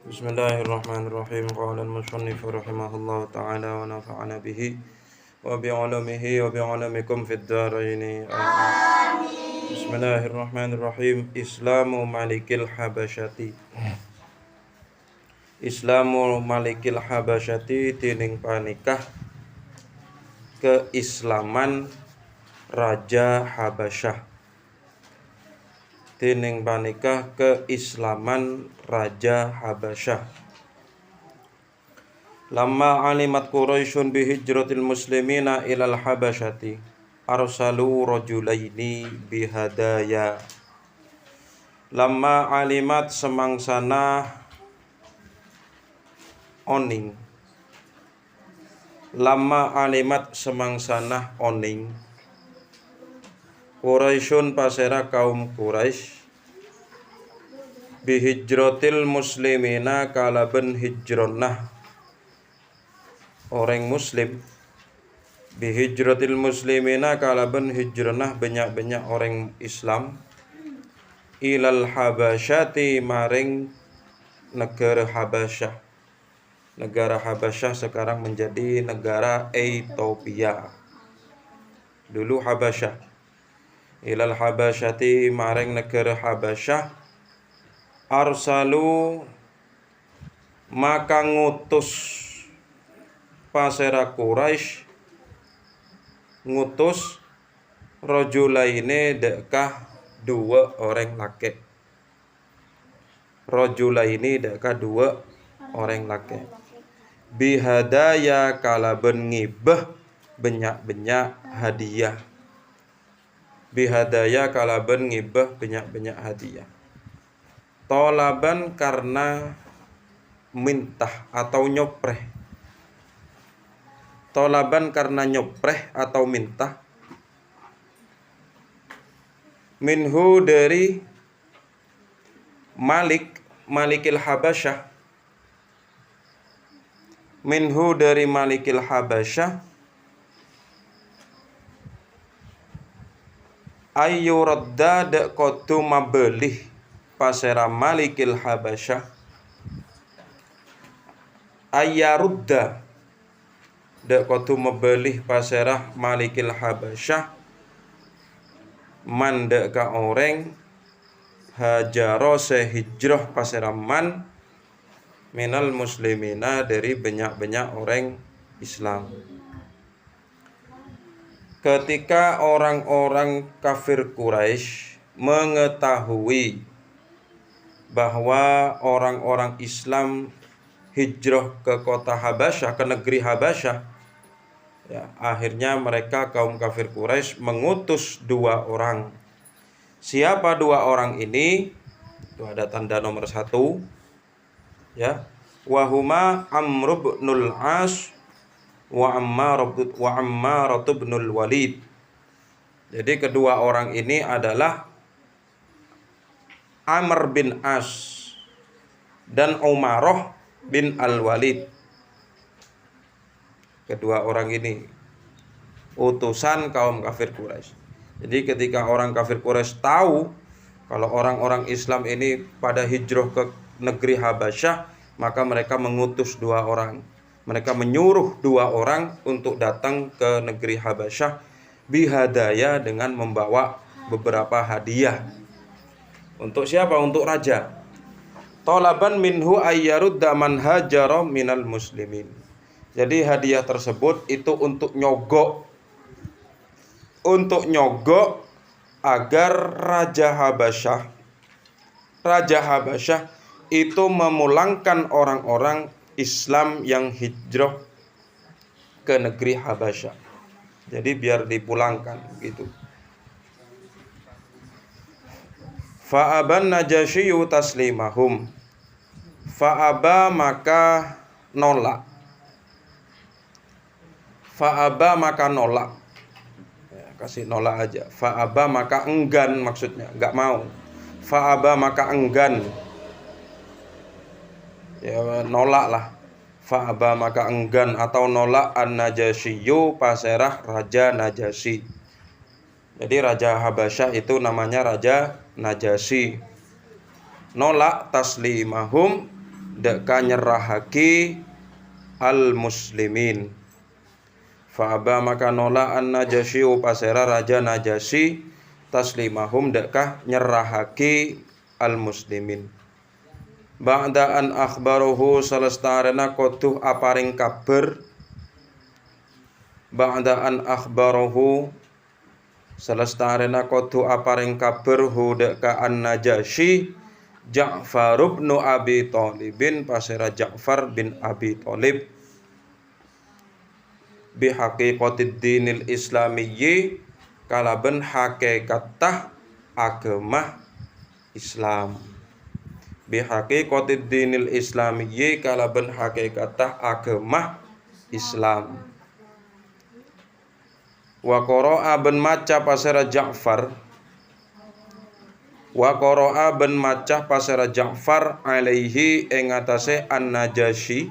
Bismillahirrahmanirrahim. Qala al-musannif rahimahullahu ta'ala wa nafa'ana bihi wa bi'ulumihi wa bi'ulumikum fid dharain. Amin. Bismillahirrahmanirrahim. Islamu Malikil Habasyati. Islamu Malikil Habasyati tining panikah keislaman Raja Habasyah. Tining panikah keislaman Raja Habasyah. Lamma alimat Quraisyun bihijratil muslimina ilal Habasyati arsalu rajulaini bihadaya. Lamma alimat semangsana oning. Lamma alimat semangsana oning Quraisyun pasera kaum Quraisy bihijratil muslimina kalaben hijronah orang muslim, bihijratil muslimina kalaben hijronah banyak-banyak orang Islam ilal Habasyati maring negara Habasyah. Negara Habasyah sekarang menjadi negara Ethiopia. Dulu Habasyah. Ilal Habasyati maring negara Habasyah arsalu maka ngutus pasera Quraisy ngutus rajulaine dekah dua orang laki. Rajulaine dekah dua orang laki. Bihadaya kalaben ngibah banyak-banyak hadiah. Bihadaya kalaben ngibah banyak-banyak hadiah. Tolaban karena mintah atau nyopreh. Tolaban karena nyopreh atau minta. Minhu dari Malikil Habasyah. Minhu dari Malikil Habasyah ayyuradda dak kotu mabelih pasera Malikil Habasyah ayyarudda dak kotu mabelih pasera Malikil Habasyah man dak ka orang hajaro sehijrah pasera man minal muslimina dari banyak-banyak orang Islam. Ketika orang-orang kafir Quraisy mengetahui bahwa orang-orang Islam hijrah ke kota Habasyah, ke negeri Habasyah, ya, akhirnya mereka kaum kafir Quraisy mengutus dua orang. Siapa dua orang ini? Itu ada tanda nomor 1, ya. Wahuma Amr bin As wa Ammar bin Walid. Jadi kedua orang ini adalah Amr bin As dan Umarah bin Al-Walid. Kedua orang ini utusan kaum kafir Quraisy. Jadi ketika orang kafir Quraisy tahu kalau orang-orang Islam ini pada hijrah ke negeri Habasyah, maka mereka mengutus dua orang. Mereka menyuruh dua orang untuk datang ke negeri Habasyah bihadaya dengan membawa beberapa hadiah. Untuk siapa? Untuk raja. Tolaban minhu ayyarudda man hajara minal muslimin. Jadi hadiah tersebut itu untuk nyogok. Untuk nyogok agar Raja Habasyah itu memulangkan orang-orang Islam yang hijrah ke negeri Habasyah. Jadi biar dipulangkan gitu. Fa'aban Najasyiyu taslimahum. Fa'aba maka nolak. Fa'aba maka nolak. Ya, kasih nolak aja. Fa'aba maka enggan maksudnya, enggak mau. Fa'aba maka enggan. Ya nolak lah. Fa'aba maka enggan atau nolak an-Najasyiyu paserah Raja Najasyi. Jadi Raja Habasyah itu namanya Raja Najasyi. Nolak taslimahum deka nyerahaki al muslimin. Fa aba maka nola an Najasyi pasera raja Najasyi taslimahum deka nyerahaki al muslimin. Ba'da an akhbaruhu salestarena koduh aparing kabar. Ba'da an akhbaruhu salestarena koduh aparing kabar hu deka an Najasyi Ja'far bin Abi Thalibin pasera Ja'far bin Abi Thalib bi haqiqatid dinil islamiyyi kalaben hakikatah agama Islam. Bi haqiqatid dinil islamiyyi kalaben hakikatah agama Islam. Wa qara'a ben maca pasera Ja'far. Wa qara'a ben maca pasera Ja'far alaihi ing atase An-Najasyi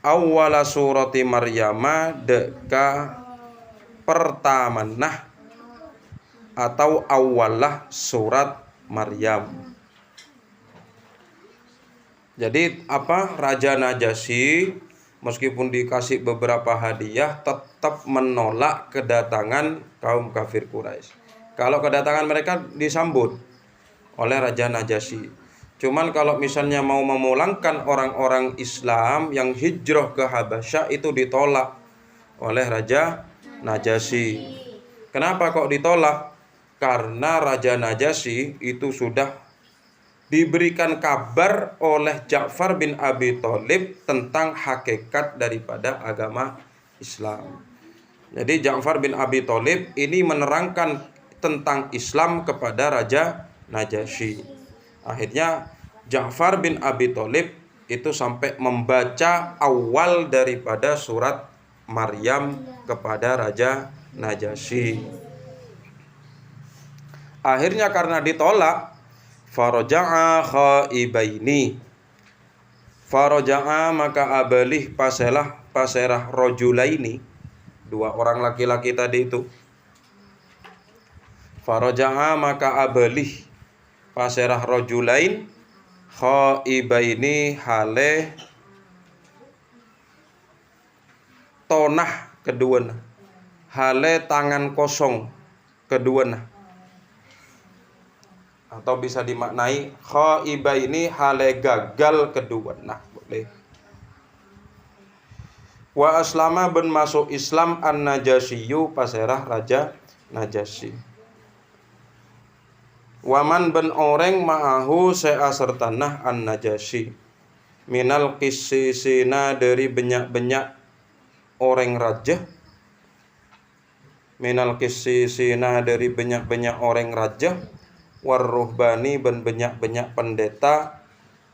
awwala surati Maryama deka pertamanah atau awalah surat Maryam. Jadi Raja Najasyi meskipun dikasih beberapa hadiah tetap menolak kedatangan kaum kafir Quraisy. Kalau kedatangan mereka disambut oleh Raja Najasyi. Cuman kalau misalnya mau memulangkan orang-orang Islam yang hijrah ke Habasyah itu ditolak oleh Raja Najasyi. Kenapa kok ditolak? Karena Raja Najasyi itu sudah diberikan kabar oleh Ja'far bin Abi Thalib tentang hakikat daripada agama Islam. Jadi Ja'far bin Abi Thalib ini menerangkan tentang Islam kepada Raja Najasyi. Akhirnya Ja'far bin Abi Thalib itu sampai membaca awal daripada surat Maryam kepada Raja Najasyi. Akhirnya karena ditolak, faraja'a khaibaini. Faraja'a maka abalih paserah rojulaini, dua orang laki-laki tadi itu. Faraja'a maka abalih paserah rojulain khaibaini hale tonah keduana, hale tangan kosong keduana. Atau bisa dimaknai khaibaini hale gagal keduana, boleh. Wa aslama ben masuk Islam An-Najasyiyu paserah Raja Najasyi. Waman ben oreng ma'ahu seasertanah An-Najasyi minal qissisina dari banyak-banyak orang raja. Minal qissisina dari banyak-banyak orang raja. Warruhbani ben banyak-banyak pendeta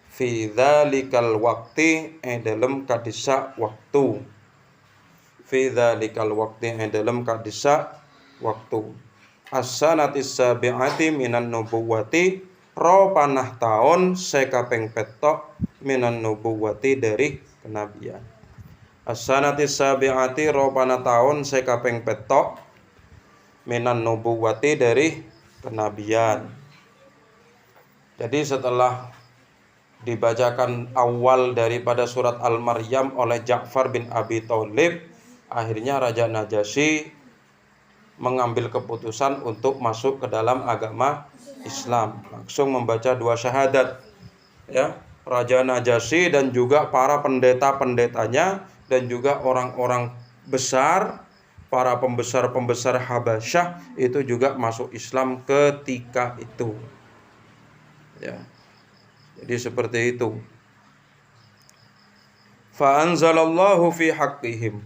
fi dzalikal waqti dalam kadisa waktu. Fi dzalikal waqti dalam kadisa waktu. As-sanatis sabi'ati minan nubuwati ro panah taun sekaping petok minan nubuwati dari kenabian. As-sanatis sabi'ati ro panah taun sekaping petok minan nubuwati dari kenabian. Jadi setelah dibacakan awal daripada surat Al-Maryam oleh Ja'far bin Abi Thalib, akhirnya Raja Najasyi mengambil keputusan untuk masuk ke dalam agama Islam. Langsung membaca dua syahadat. Ya, Raja Najasyi dan juga para pendeta-pendetanya dan juga orang-orang besar, para pembesar-pembesar Habasyah itu juga masuk Islam ketika itu. Ya. Jadi seperti itu. Fa anzalallahu fi haqqihim.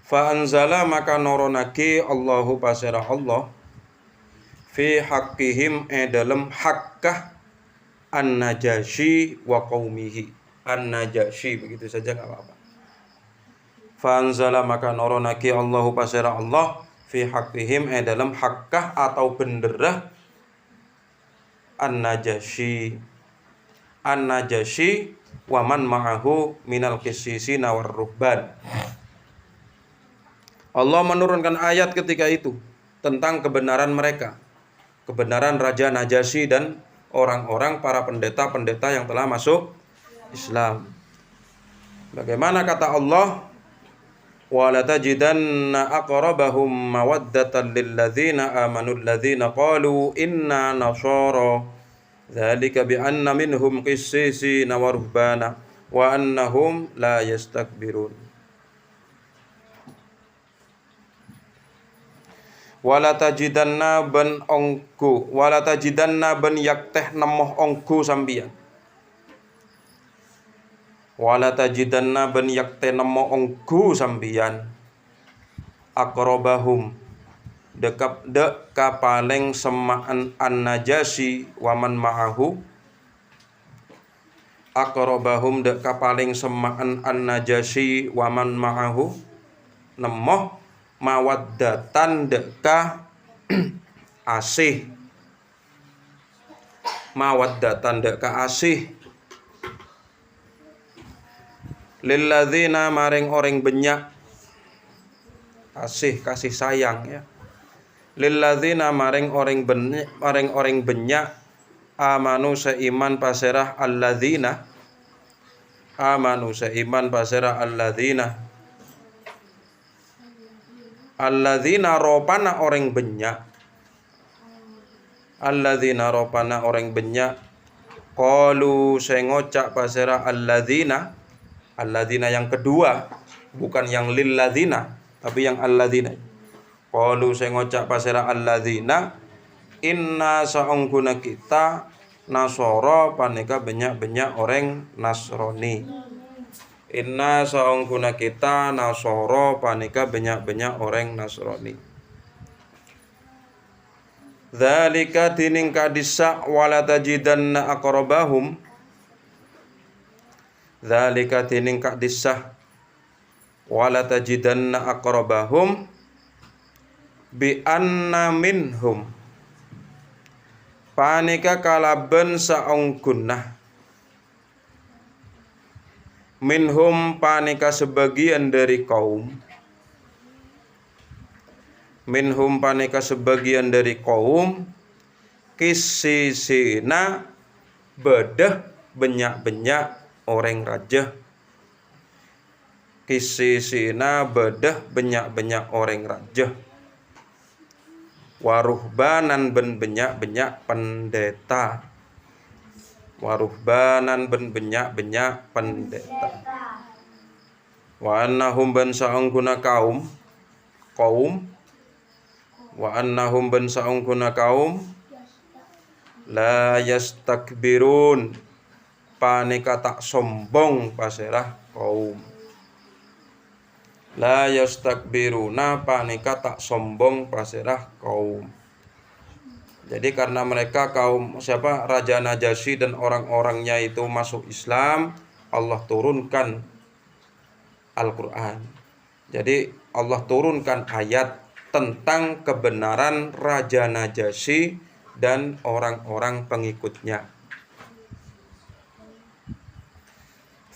Fa anzala maka noronaki Allahu pasera Allah fi haqqihim dalam hakkah An-Najasyi wa qaumihi. An-Najasyi begitu saja enggak apa-apa. Fa anzala maka noronaki Allahu pasera Allah fi haqqihim dalam hakkah atau benderah An-Najasyi. An-Najasyi wa man ma'ahu minal qissisina war ruhban. Allah menurunkan ayat ketika itu tentang kebenaran mereka, kebenaran Raja Najasyi dan orang-orang para pendeta-pendeta yang telah masuk Islam. Bagaimana kata Allah? Walatajidanna aqrabahum mawaddatan lilladzina amanu alladzina qalu inna nasara dzalika bi anna minhum qissisina wa ruhbana wa annahum la yastakbirun. Walatajidanna ban yakteh nemoh ongku sambian. Wala tajidanna ban yakte nemo ongku sambian aqrabahum deka paling semaan an-Najasyi waman ma'ahu. Aqrabahum deka paling semaan an-Najasyi waman ma'ahu nemoh mawaddatan deka asih. Mawaddatan deka asih lilladzina maring orang benyak kasih sayang ya. Lilladzina maring orang benyak amanu seiman pasirah alladzina amanu seiman pasirah alladzina ropana orang benyak alladzina ropana orang benyak qalu sengocak pasirah alladzina yang kedua, bukan yang lilladzina, tapi yang alladzina. Qalu saya ngocak pasera alladzina inna saungkuna kita nasoro paneka banyak orang Nasrani. Inna saungkuna kita nasoro paneka banyak orang Nasrani. Dzalika dining kadisa wala tajidanna aqrabahum. Dzalika tining kak disah wala tajidanna aqrabahum bi anna minhum panika kalaben saungkunah minhum panika sebagian dari kaum minhum panika sebagian dari kaum kisisina bedah banyak orang raja kisisina bedah banyak orang raja waruhbanan ben banyak pendeta waruhbanan ben banyak pendeta wa annahum ban saungkuna kaum wa annahum ban saungkuna kaum la yastakbirun panika tak sombong pasirah kaum la yastakbiruna panika tak sombong pasirah kaum. Jadi karena mereka kaum Raja Najasyi dan orang-orangnya itu masuk Islam, Allah turunkan Al-Quran. Jadi Allah turunkan ayat tentang kebenaran Raja Najasyi dan orang-orang pengikutnya.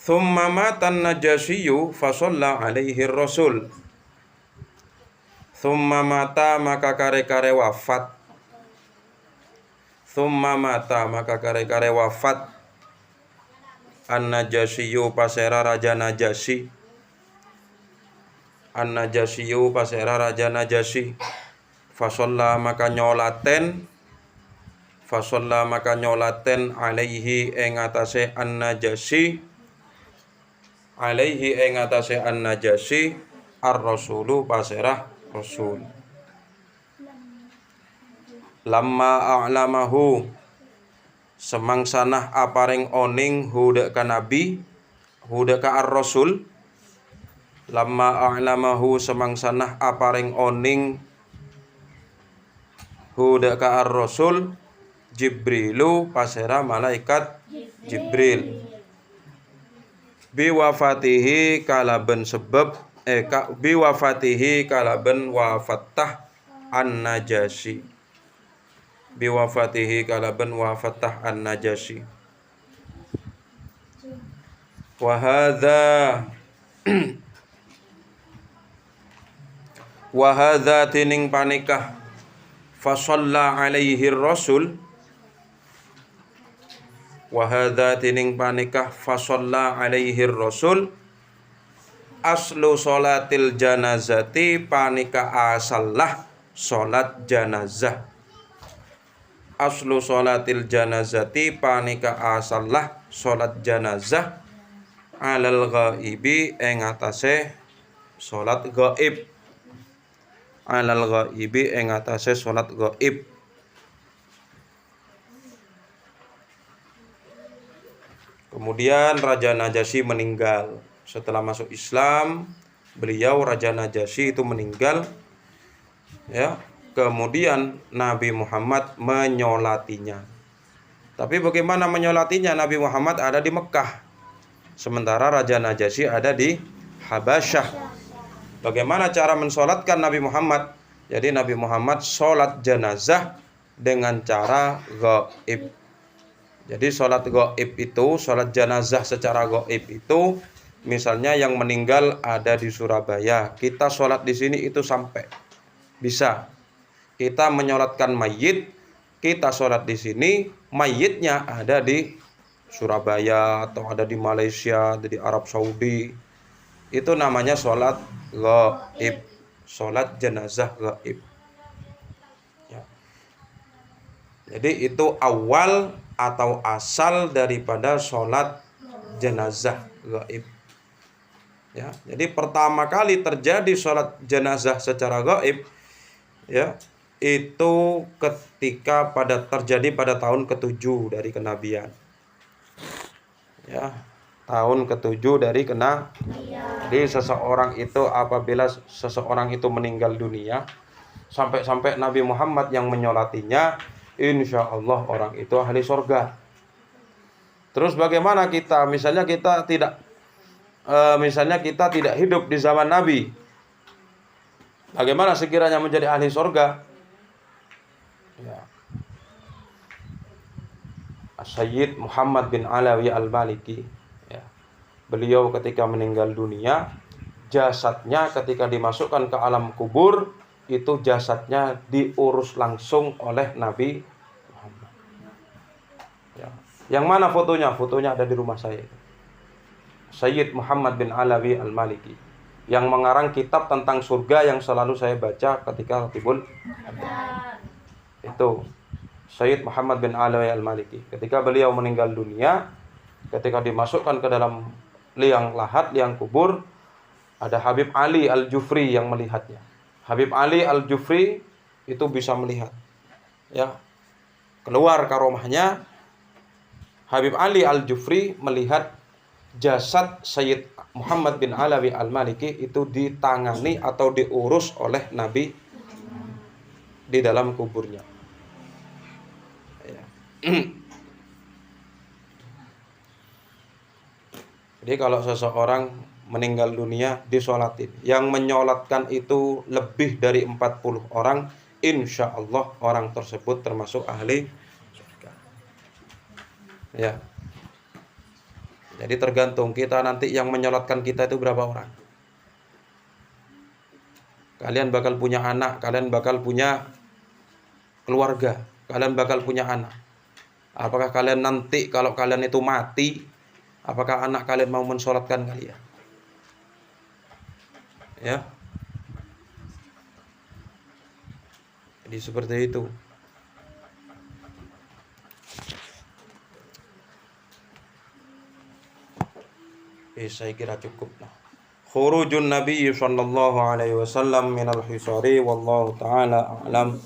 Thumma matan Najasyiyu fasalla alaihi rasul. Thumma mata maka kare-kare wafat. Thumma mata maka kare-kare wafat An-Najasyiyu pasera Raja Najasyi. An-Najasyiyu pasera Raja Najasyi. Fasalla maka nyolaten alaihi ing atase An-Najasyi alaihi ing atase An-Najasyi ar-rasulu pasirah rasul. Lamma a'lamahu semangsanah aparing oning huda ka nabi huda ka ar-rasul. Lamma a'lamahu semangsanah aparing oning huda ka ar-rasul Jibrilu pasira malaikat Jibril biwafatihi kalaben sebab biwafatihi kalaben wafatah An-Najasyi biwafatihi kalaben wafatah An-Najasyi wa hadza tining panikah fasalla alaihi rasul wa hadza tining panikah fa shalla alaihi rasul aslu sholatil janazati panika asallah sholat janazah. Aslu sholatil janazati panika asallah sholat janazah alal ghaibi ing atase sholat gaib. Alal ghaibi ing atase sholat gaib. Kemudian Raja Najasyi meninggal. Setelah masuk Islam, beliau Raja Najasyi itu meninggal. Ya, kemudian Nabi Muhammad menyolatinya. Tapi bagaimana menyolatinya? Nabi Muhammad ada di Mekah, sementara Raja Najasyi ada di Habasyah. Bagaimana cara mensolatkan Nabi Muhammad? Jadi Nabi Muhammad sholat jenazah dengan cara gaib. Jadi sholat gaib itu, sholat jenazah secara gaib itu, misalnya yang meninggal ada di Surabaya, kita sholat di sini itu sampai bisa. Kita menyolatkan mayit, kita sholat di sini, mayitnya ada di Surabaya atau ada di Malaysia, ada di Arab Saudi. Itu namanya sholat gaib, sholat jenazah gaib. Ya. Jadi itu awal atau asal daripada sholat jenazah gaib. Ya, jadi pertama kali terjadi sholat jenazah secara gaib, ya, itu ketika terjadi pada tahun ke-7 dari kenabian. Ya, tahun ke-7 dari kenabian. Jadi seseorang itu apabila seseorang itu meninggal dunia, sampai Nabi Muhammad yang menyolatinya, insya Allah orang itu ahli surga. Terus bagaimana kita, misalnya kita tidak hidup di zaman Nabi, bagaimana sekiranya menjadi ahli surga? Ya. Sayyid Muhammad bin Alawi Al-Maliki, ya. Beliau ketika meninggal dunia, jasadnya ketika dimasukkan ke alam kubur, itu jasadnya diurus langsung oleh Nabi Muhammad. Ya. Yang mana fotonya? Fotonya ada di rumah saya. Sayyid Muhammad bin Alawi Al-Maliki, yang mengarang kitab tentang surga yang selalu saya baca ketika Ratibul Adhan. Itu Sayyid Muhammad bin Alawi Al-Maliki. Ketika beliau meninggal dunia, ketika dimasukkan ke dalam liang lahat, liang kubur, ada Habib Ali Al-Jufri yang melihatnya. Habib Ali Al-Jufri itu bisa melihat, ya, keluar karomahnya. Habib Ali Al-Jufri melihat jasad Sayyid Muhammad bin Alawi Al-Maliki itu ditangani atau diurus oleh Nabi di dalam kuburnya. Ya. Jadi kalau seseorang meninggal dunia disolatin, yang menyolatkan itu lebih dari 40 orang, insya Allah orang tersebut termasuk ahli surga. Ya. Jadi tergantung kita nanti yang menyolatkan kita itu berapa orang. Kalian bakal punya anak, kalian bakal punya keluarga, kalian bakal punya anak. Apakah kalian nanti kalau kalian itu mati, apakah anak kalian mau mensolatkan kalian? Ya. Jadi seperti itu. Saya kira cukup lah. Khurujun Nabi sallallahu alaihi wasallam minal hisari wallahu taala a'lam.